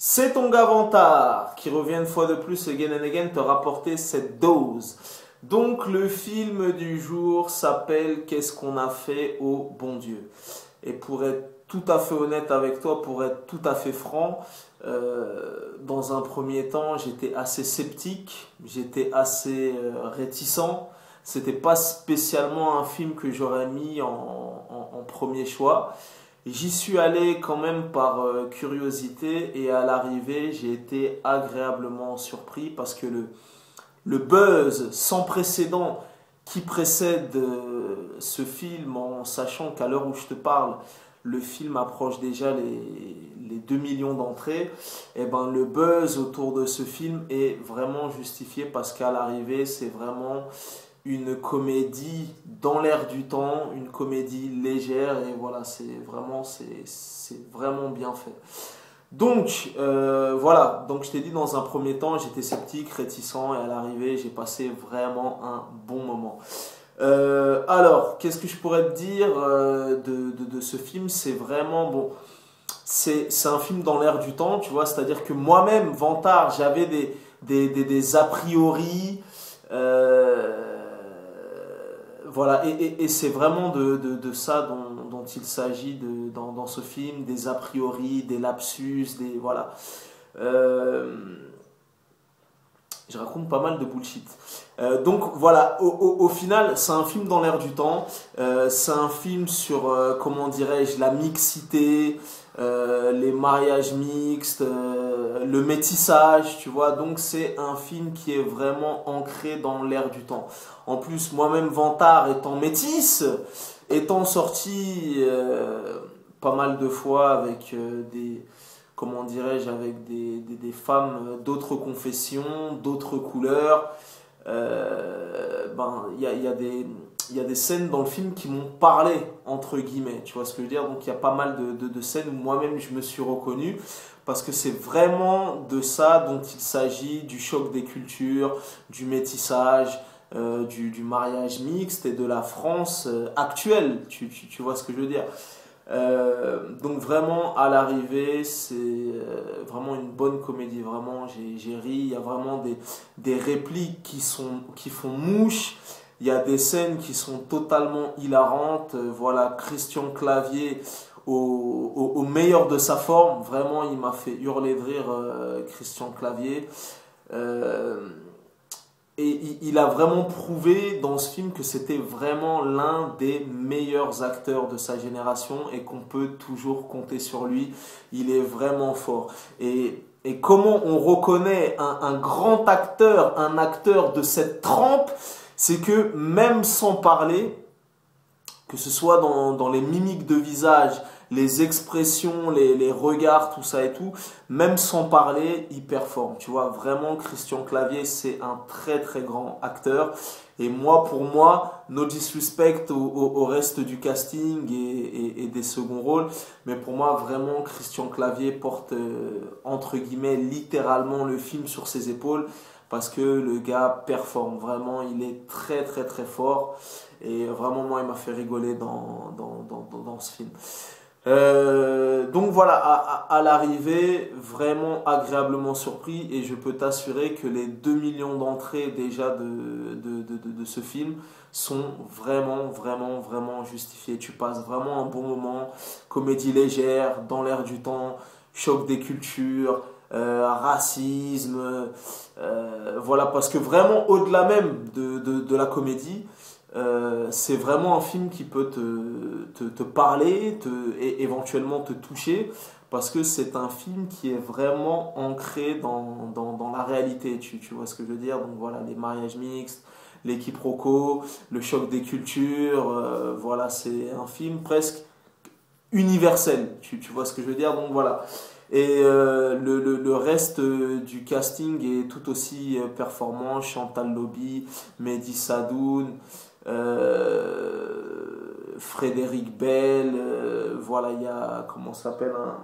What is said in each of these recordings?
C'est ton gars Vantard qui revient une fois de plus again and again te rapporter cette dose. Donc le film du jour s'appelle Qu'est-ce qu'on a fait au bon Dieu? Et pour être tout à fait honnête avec toi, pour être tout à fait franc, dans un premier temps j'étais assez sceptique, j'étais assez réticent. C'était pas spécialement un film que j'aurais mis en premier choix. J'y suis allé quand même par curiosité et à l'arrivée j'ai été agréablement surpris parce que le buzz sans précédent qui précède ce film, en sachant qu'à l'heure où je te parle, le film approche déjà les 2 millions d'entrées, et ben le buzz autour de ce film est vraiment justifié parce qu'à l'arrivée c'est vraiment une comédie dans l'air du temps, une comédie légère et voilà, c'est vraiment bien fait. Donc voilà, donc je t'ai dit dans un premier temps, j'étais sceptique, réticent et à l'arrivée, j'ai passé vraiment un bon moment. Alors, qu'est-ce que je pourrais te dire de ce film? C'est vraiment bon. C'est un film dans l'air du temps, tu vois, c'est-à-dire que moi-même, Vantard, j'avais des a priori. Voilà, et c'est vraiment de ça dont il s'agit dans ce film, des a priori, des lapsus, des voilà. Euh, je raconte pas mal de bullshit. Donc voilà, au final, c'est un film dans l'air du temps. C'est un film sur, comment dirais-je, la mixité, les mariages mixtes, le métissage, tu vois. Donc c'est un film qui est vraiment ancré dans l'air du temps. En plus, moi-même, Vantard étant métisse, étant sorti pas mal de fois avec des comment dirais-je, avec des femmes d'autres confessions, d'autres couleurs. Ben, il y a des scènes dans le film qui m'ont parlé, entre guillemets, tu vois ce que je veux dire? Donc il y a pas mal de scènes où moi-même je me suis reconnu, parce que c'est vraiment de ça dont il s'agit, du choc des cultures, du métissage, du mariage mixte et de la France actuelle, tu vois ce que je veux dire? Donc vraiment à l'arrivée c'est vraiment une bonne comédie, vraiment j'ai ri, il y a vraiment des répliques qui font mouche, il y a des scènes qui sont totalement hilarantes. Voilà, Christian Clavier au meilleur de sa forme, vraiment il m'a fait hurler de rire, Christian Clavier. Euh, et il a vraiment prouvé dans ce film que c'était vraiment l'un des meilleurs acteurs de sa génération et qu'on peut toujours compter sur lui. Il est vraiment fort. Et comment on reconnaît un grand acteur, un acteur de cette trempe, c'est que même sans parler, que ce soit dans les mimiques de visage, les expressions, les regards, tout ça et tout, même sans parler, il performe. Tu vois, vraiment, Christian Clavier, c'est un très très grand acteur. Et moi, pour moi, no disrespect au reste du casting et des seconds rôles, mais pour moi, vraiment, Christian Clavier porte, entre guillemets, littéralement le film sur ses épaules, parce que le gars performe. Vraiment, il est très très très fort. Et vraiment, moi, il m'a fait rigoler dans ce film. Donc voilà, à l'arrivée, vraiment agréablement surpris et je peux t'assurer que les 2 millions d'entrées déjà de ce film sont vraiment, vraiment, vraiment justifiées. Tu passes vraiment un bon moment, comédie légère, dans l'air du temps, choc des cultures, racisme, voilà, parce que vraiment au-delà même de la comédie, c'est vraiment un film qui peut te parler et éventuellement te toucher parce que c'est un film qui est vraiment ancré dans la réalité, tu vois ce que je veux dire? Donc voilà, les mariages mixtes, les quiproquos, le choc des cultures, voilà, c'est un film presque universel, tu vois ce que je veux dire? Donc voilà. Et le reste du casting est tout aussi performant. Chantal Lobby, Mehdi Sadoun, Frédéric Bell, voilà, il y a, comment ça s'appelle, hein,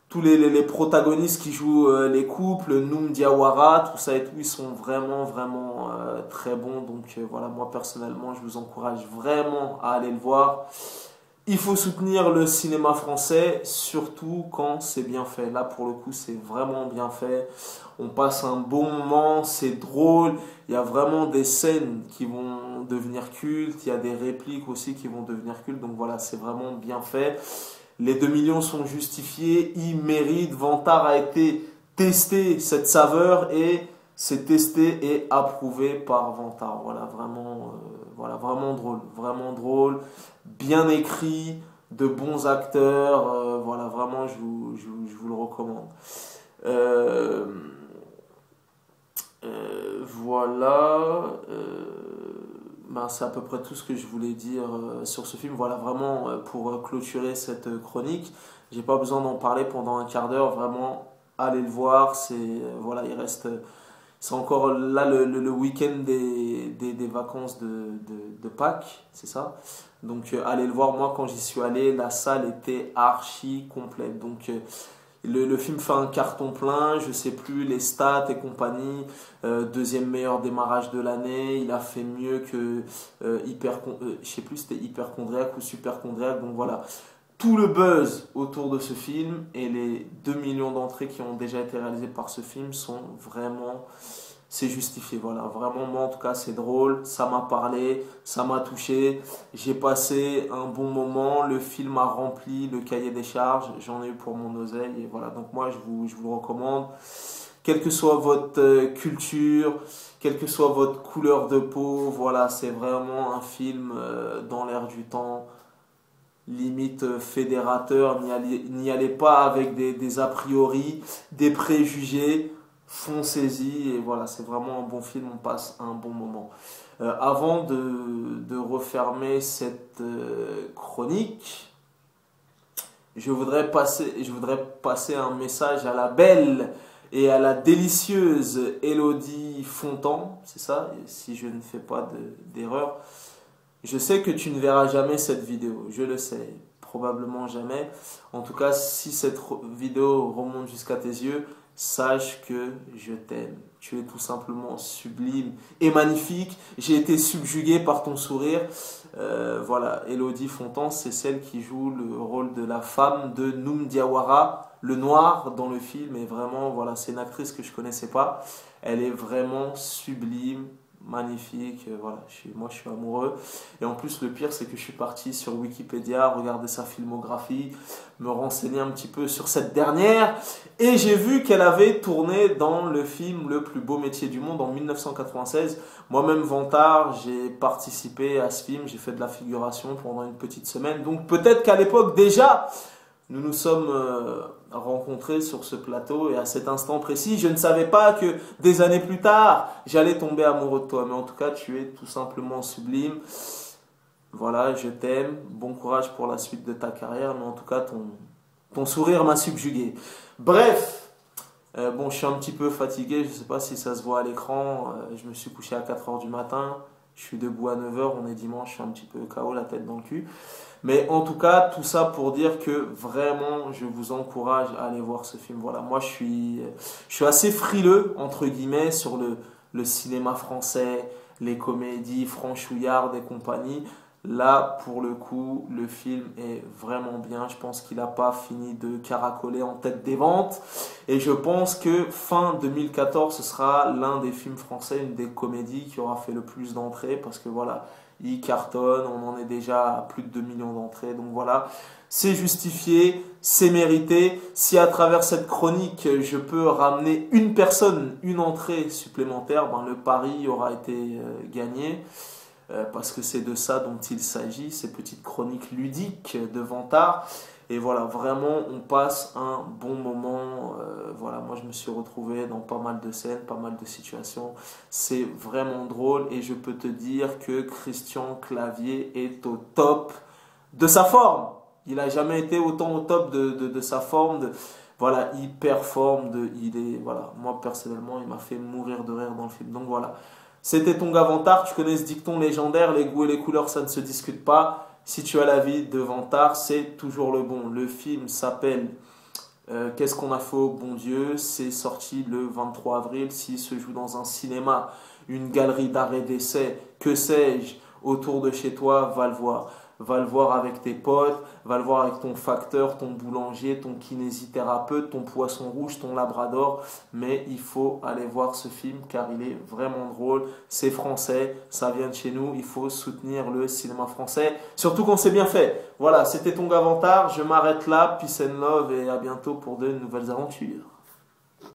tous les protagonistes qui jouent les couples, Noum Diawara, tout ça et tout, ils sont vraiment, vraiment très bons. Donc voilà, moi personnellement, je vous encourage vraiment à aller le voir. Il faut soutenir le cinéma français, surtout quand c'est bien fait. Là, pour le coup, c'est vraiment bien fait. On passe un bon moment, c'est drôle. Il y a vraiment des scènes qui vont devenir cultes. Il y a des répliques aussi qui vont devenir cultes. Donc voilà, c'est vraiment bien fait. Les 2 millions sont justifiés. Ils méritent. Vantard a été testé cette saveur et c'est testé et approuvé par Vantard. Voilà, vraiment drôle. Vraiment drôle, bien écrit, de bons acteurs. Voilà, vraiment, je vous le recommande. Euh, voilà. Ben, c'est à peu près tout ce que je voulais dire sur ce film. Voilà, vraiment, pour clôturer cette chronique, j'ai pas besoin d'en parler pendant un quart d'heure. Vraiment, allez le voir. Voilà, il reste. C'est encore là le week-end des vacances de Pâques, c'est ça? Donc allez le voir, moi quand j'y suis allé, la salle était archi complète. Donc le film fait un carton plein, je sais plus les stats et compagnie, deuxième meilleur démarrage de l'année, il a fait mieux que je sais plus c'était Hyperchondriac ou Superchondriac, donc voilà. Tout le buzz autour de ce film et les 2 millions d'entrées qui ont déjà été réalisées par ce film sont vraiment, c'est justifié. Voilà, vraiment, moi en tout cas, c'est drôle, ça m'a parlé, ça m'a touché. J'ai passé un bon moment, le film a rempli le cahier des charges, j'en ai eu pour mon oseille. Et voilà, donc moi, je vous le recommande. Quelle que soit votre culture, quelle que soit votre couleur de peau, voilà, c'est vraiment un film dans l'air du temps limite fédérateur, n'y allez pas avec des a priori, des préjugés, foncez-y et voilà, c'est vraiment un bon film, on passe un bon moment. Avant de refermer cette chronique, je voudrais passer un message à la belle et à la délicieuse Élodie Fontan, c'est ça, si je ne fais pas d'erreur. Je sais que tu ne verras jamais cette vidéo, je le sais, probablement jamais. En tout cas, si cette vidéo remonte jusqu'à tes yeux, sache que je t'aime. Tu es tout simplement sublime et magnifique. J'ai été subjugué par ton sourire. Voilà, Élodie Fontan, c'est celle qui joue le rôle de la femme de Noum Diawara, le noir dans le film. Et vraiment, voilà, c'est une actrice que je connaissais pas. Elle est vraiment sublime, magnifique, voilà, moi je suis amoureux. Et en plus, le pire, c'est que je suis parti sur Wikipédia, regarder sa filmographie, me renseigner un petit peu sur cette dernière, et j'ai vu qu'elle avait tourné dans le film Le plus beau métier du monde en 1996. Moi-même, Vantard, j'ai participé à ce film, j'ai fait de la figuration pendant une petite semaine, donc peut-être qu'à l'époque déjà, nous nous sommes rencontrés sur ce plateau et à cet instant précis, je ne savais pas que des années plus tard, j'allais tomber amoureux de toi. Mais en tout cas, tu es tout simplement sublime. Voilà, je t'aime. Bon courage pour la suite de ta carrière. Mais en tout cas, ton sourire m'a subjugué. Bref, bon, je suis un petit peu fatigué. Je ne sais pas si ça se voit à l'écran. Je me suis couché à 4 heures du matin. Je suis debout à 9 heures. On est dimanche. Je suis un petit peu KO, la tête dans le cul. Mais en tout cas, tout ça pour dire que vraiment, je vous encourage à aller voir ce film. Voilà, moi, je suis assez frileux, entre guillemets, sur le cinéma français, les comédies franchouillardes et compagnie. Là, pour le coup, le film est vraiment bien. Je pense qu'il n'a pas fini de caracoler en tête des ventes. Et je pense que fin 2014, ce sera l'un des films français, une des comédies qui aura fait le plus d'entrées. Parce que voilà, il cartonne, on en est déjà à plus de 2 millions d'entrées. Donc voilà, c'est justifié, c'est mérité. Si à travers cette chronique, je peux ramener une personne, une entrée supplémentaire, ben, le pari aura été gagné. Parce que c'est de ça dont il s'agit, ces petites chroniques ludiques de Vantard. Et voilà, vraiment, on passe un bon moment. Voilà, moi, je me suis retrouvé dans pas mal de scènes, pas mal de situations. C'est vraiment drôle et je peux te dire que Christian Clavier est au top de sa forme. Il n'a jamais été autant au top de sa forme. Voilà, il performe. Voilà, moi, personnellement, il m'a fait mourir de rire dans le film. Donc voilà. C'était ton gars Vantard, tu connais ce dicton légendaire, les goûts et les couleurs ça ne se discute pas. Si tu as l'avis de Vantard, c'est toujours le bon. Le film s'appelle Qu'est-ce qu'on a fait au bon Dieu? C'est sorti le 23 avril. S'il se joue dans un cinéma, une galerie d'art et d'essai, que sais-je, autour de chez toi, va le voir. va le voir avec tes potes, va le voir avec ton facteur, ton boulanger, ton kinésithérapeute, ton poisson rouge, ton labrador. Mais il faut aller voir ce film car il est vraiment drôle. C'est français, ça vient de chez nous. Il faut soutenir le cinéma français, surtout quand c'est bien fait. Voilà, c'était ton Gavantar. Je m'arrête là. Peace and love et à bientôt pour de nouvelles aventures.